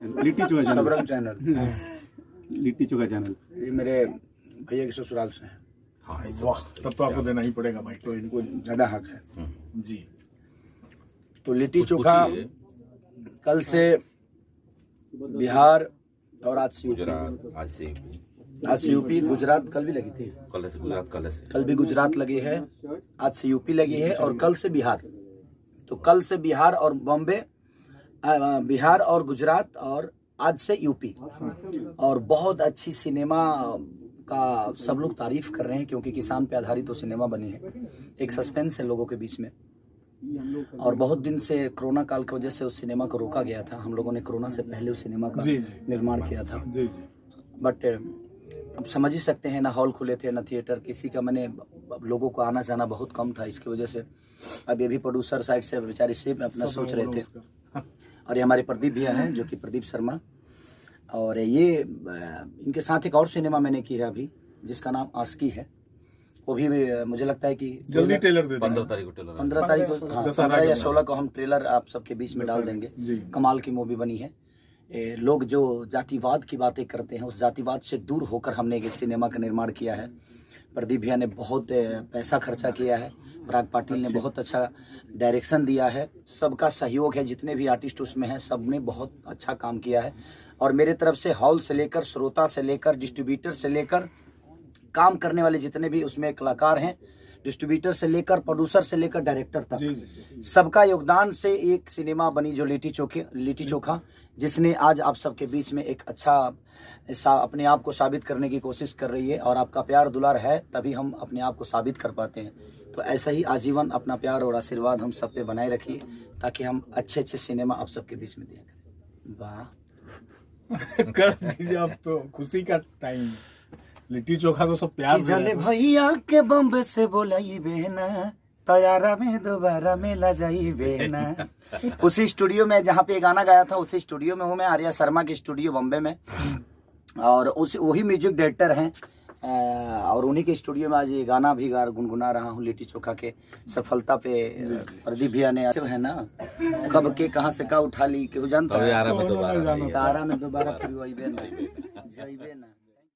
Litti chokha channel. Sabrang channel, litti chokha channel ये मेरे भैया के ससुराल से है, वाह, तब तो आपको देना ही पड़ेगा भाई। तो इनको ज्यादा हक है जी। तो लिट्टी चोखा कल से बिहार और आज से गुजरात, आज से यूपी, गुजरात कल भी लगी थी, कल से गुजरात, कल भी गुजरात लगी है, आज से यूपी लगी है और कल से बिहार। तो कल से बिहार और बॉम्बे, बिहार और गुजरात और आज से यूपी। और बहुत अच्छी सिनेमा का सब लोग तारीफ कर रहे हैं क्योंकि किसान पे आधारित वो सिनेमा बनी है। एक सस्पेंस है लोगों के बीच में और बहुत दिन से कोरोना काल की वजह से उस सिनेमा को रोका गया था। हम लोगों ने कोरोना से पहले उस सिनेमा का निर्माण किया था, बट अब समझ ही सकते हैं, ना हॉल खुले थे ना थिएटर, किसी का मैंने लोगों को आना जाना बहुत कम था। इसकी वजह से अब ये भी प्रोड्यूसर साइड से बेचारे से अपना सोच रहे थे। और ये हमारे प्रदीप भैया हैं जो कि प्रदीप शर्मा, और ये इनके साथ एक और सिनेमा मैंने की है अभी जिसका नाम आस्की है। वो भी मुझे लगता है कि जल्दी ट्रेलर दे 15 तारीख को ट्रेलर 15 तारीख को, हाँ, 15 या 16 को हम ट्रेलर आप सबके बीच में डाल देंगे। कमाल की मूवी बनी है। लोग जो जातिवाद की बातें करते हैं उस जातिवाद से दूर होकर हमने एक सिनेमा का निर्माण किया है। प्रदीप भैया ने बहुत पैसा खर्चा किया है, पराग पाटिल ने बहुत अच्छा डायरेक्शन दिया है, सबका सहयोग है, जितने भी आर्टिस्ट उसमें हैं सब ने बहुत अच्छा काम किया है। और मेरे तरफ से हॉल से लेकर, श्रोता से लेकर, डिस्ट्रीब्यूटर से लेकर, काम करने वाले जितने भी उसमें कलाकार हैं, डिस्ट्रीब्यूटर से लेकर, प्रोड्यूसर से लेकर डायरेक्टर तक, सबका योगदान से एक सिनेमा बनी जो लिट्टी चोखा, जिसने आज आप सबके बीच में एक अच्छा अपने आप को साबित करने की कोशिश कर रही है। और आपका प्यार दुलार है तभी हम अपने आप को साबित कर पाते हैं। तो ऐसा ही आजीवन अपना प्यार और आशीर्वाद हम सब पे बनाए रखिए ताकि हम अच्छे अच्छे सिनेमा आप सबके बीच में दिया करें। वाह कर दीजिए आप, तो खुशी का टाइम। लिट्टी चोखा तो सब प्यार से जले भैया के बम्बे से बोलाई बेना, तैयारा में दोबारा मेला जाई बेना। उसी स्टूडियो में जहाँ पे गाना गाया था उसी स्टूडियो में हूँ मैं, आर्या शर्मा के स्टूडियो बॉम्बे में, और वही म्यूजिक डायरेक्टर हैं। और उन्हीं के स्टूडियो में आज ये गाना भी गुनगुना रहा हूँ लिट्टी चोखा के सफलता पे। प्रदीप भैया ने है ना, कब के कहाँ से का उठा ली, क्यों जानता है, तारा में दोबारा तारा में दोबारा फिर वही बेना।